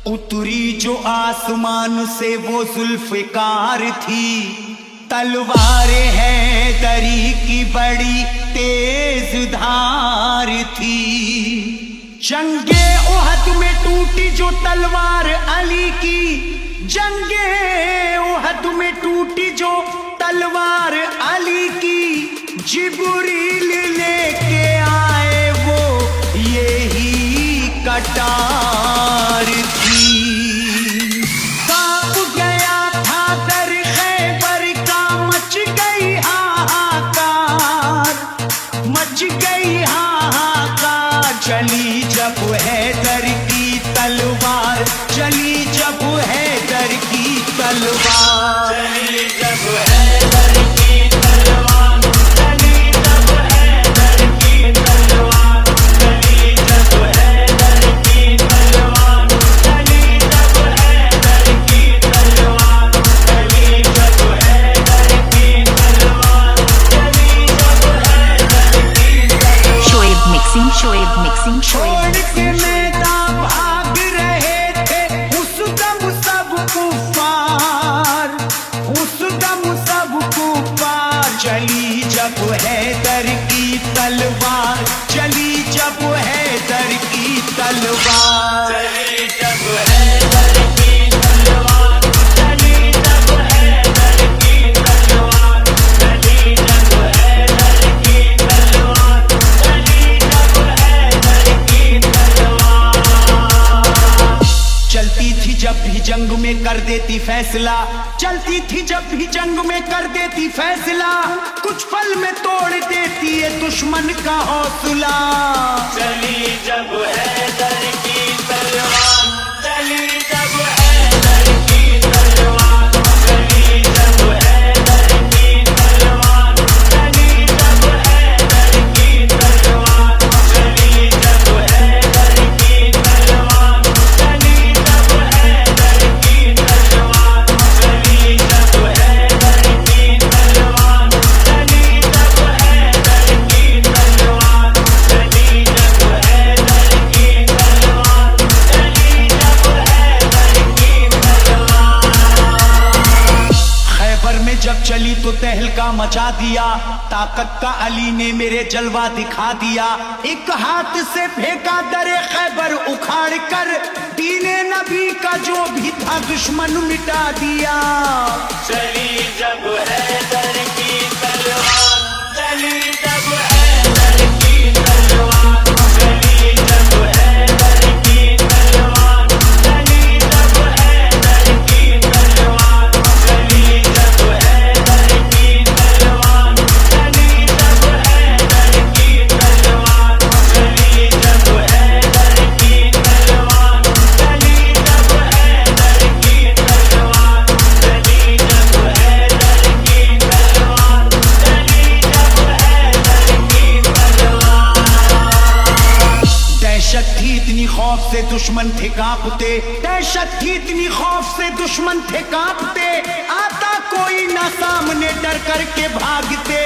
उतरी जो आसमान से वो जुल्फ़िकार थी, तलवारें हैं दरी की बड़ी तेज धार थी। जंगे उहद में टूटी जो तलवार अली की, जंगे उहद में टूटी जो तलवार अली की, जिब्रील लेके आए वो यही कटार थी। कांप गया था दर खैबर का, मच गई हाहाकार, मच गई हाहाकार। चली जब हैदर की तलवार, चली जब हैदर की तलवार, चली जब हैदर की तलवार, चली जब हैदर की तलवार, चली जब हैदर की तलवार, चली जब हैदर की तलवार, चली जब हैदर की तलवार, चली जब हैदर की तलवार। शोएब मिक्सिंग, शोएब मिक्सिंग, छोड़ के मैदान भाग रहे थे उस दम सब कुफार, उस दम सब कुफार। चली जब हैदर की तलवार, चली जब हैदर की तलवार, चली जब हैदर की तलवार, चली जब हैदर की तलवार, चली जब हैदर की तलवार, चली जब हैदर की तलवार। चलती थी जब भी जंग में कर देती फैसला, चलती थी जब भी जंग में कर देती फैसला। कुछ पल में तोड़ देती है दुश्मन का हौसला। चली जब हैदर की तलवार, चली जब हैदर की तलवार, चली जब हैदर की तलवार, चली जब हैदर की तलवार, चली जब हैदर की तलवार, चली जब हैदर की तलवार, चली जब हैदर की तलवार, चली जब हैदर की तलवार, चली जब हैदर की तलवार, चली जब हैदर की तलवार। खैबर में जब चली तो तहलका मचा दिया, ताकत का अली ने मेरे जलवा दिखा दिया। एक हाथ से फेंका दरे खैबर उखाड़ कर, दीने नबी का जो भी था दुश्मन मिटा दिया। चली जब हैदर की तलवार, चली जब हैदर की तलवार, चली जब हैदर की तलवार, चली जब हैदर की तलवार, चली जब हैदर की तलवार, चली जब हैदर की तलवार, चली जब हैदर की तलवार, चली जब हैदर की तलवार, चली जब हैदर की तलवार, चली जब हैदर की तलवार। दहशत थी इतनी खौफ से दुश्मन थे कांपते, दहशत थी इतनी खौफ से दुश्मन थे कांपते। आता कोई ना सामने डर करके भागते।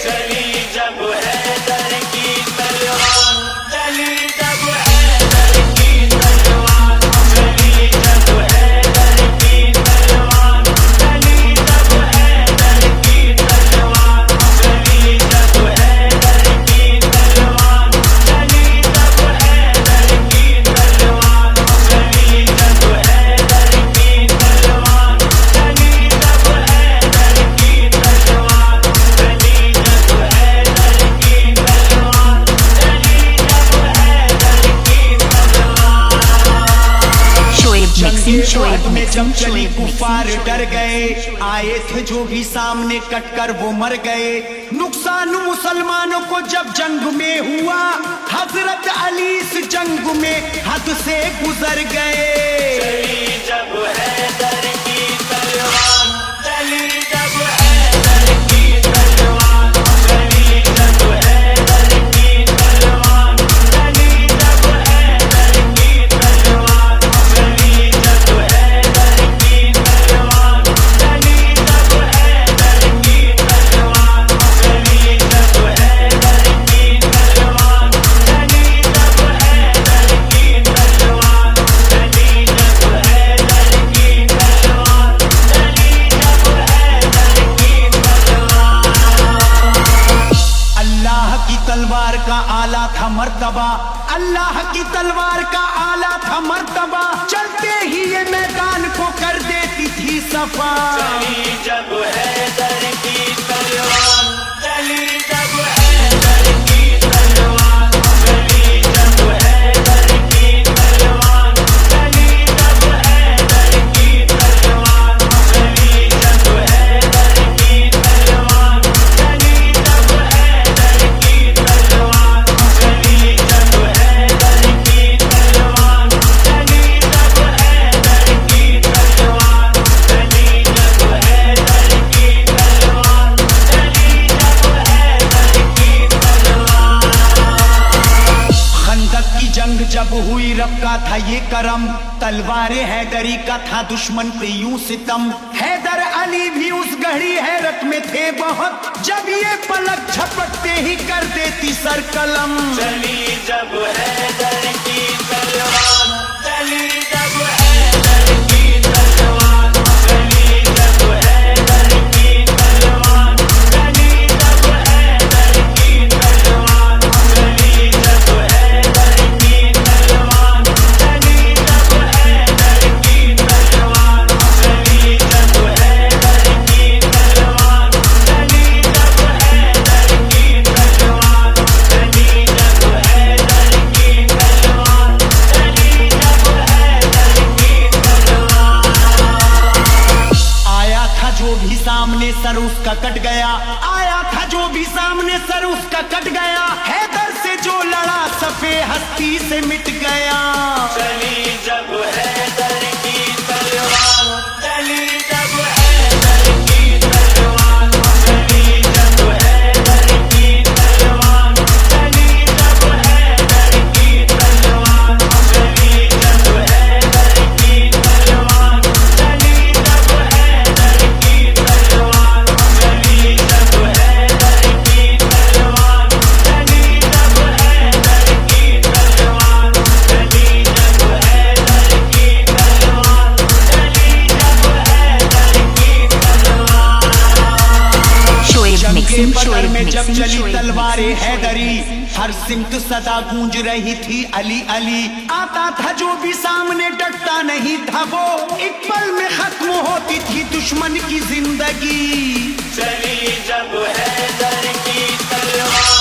चली जब हैदर की तलवार, चली जब हैदर की तलवार, चली जब हैदर की तलवार, चली जब हैदर की तलवार, चली जब हैदर की तलवार, चली जब हैदर की तलवार, चली जब हैदर की तलवार, चली जब हैदर की तलवार, चली जब हैदर की तलवार, चली जब हैदर की तलवार। शोएब मिक्सिंग, शोएब में जब मिक्सिंग, चली शोएब कुफार मिक्सिंग। डर गए, आए थे जो भी सामने कटकर वो मर गए। नुकसान मुसलमानों को जब जंग में हुआ, हजरत अली इस जंग में हद से गुजर गए। चली जब हैदर की तलवार, चली जब हैदर की तलवार, चली जब हैदर की तलवार, चली जब हैदर की तलवार, चली जब हैदर की तलवार, चली जब हैदर की तलवार, चली जब हैदर की तलवार। तलवार का आला था मर्तबा, अल्लाह की तलवार का आला था मर्तबा, चलते ही ये मैदान को कर देती थी सफा। चली जब हैदर की तलवार, चली जब हैदर की तलवार, चली जब हैदर की तलवार, चली जब हैदर की तलवार, चली जब हैदर की तलवार, चली जब हैदर की तलवार, चली जब हैदर की तलवार, चली जब हैदर की तलवार, चली जब हैदर की तलवार, चली जब हैदर की तलवार। खंदक की जंग जब हुई रब का था ये करम, तलवारे हैदरी का था दुश्मन पे यूं सितम। हैदर अली भी उस घड़ी हैरत में थे बहुत, जब ये पलक झपकते ही कर देती सर कलम। चली जब हैदर की तलवार, चली जब हैदर की तलवार, चली जब हैदर की तलवार, चली जब हैदर की तलवार, चली जब हैदर की तलवार, चली जब हैदर की तलवार, चली जब हैदर की तलवार, चली जब हैदर की तलवार, चली जब हैदर की तलवार, चली जब हैदर की तलवार। आया था जो भी सामने सर उसका कट गया, आया था जो भी सामने सर उसका कट गया, हैदर से जो लड़ा सफे हस्ती से मिट गया। चली जब हैदर की तलवार, चली जब हैदर की तलवार, चली जब हैदर की तलवार, चली जब हैदर की तलवार, चली जब हैदर की तलवार, चली जब हैदर की तलवार, चली जब हैदर की तलवार, चली जब हैदर की तलवार, चली जब हैदर की तलवार, चली जब हैदर की तलवार। Shoaib जंगे mixing, बदर Shoaib में जब mixing, चली Shoaib तलवारे mixing, हैदरी, Shoaib mixing. हर सिमत सदा गूंज रही थी अली अली। आता था जो भी सामने डटता नहीं था वो, एक पल में खत्म होती थी दुश्मन की जिंदगी। चली जब हैदर की तलवार,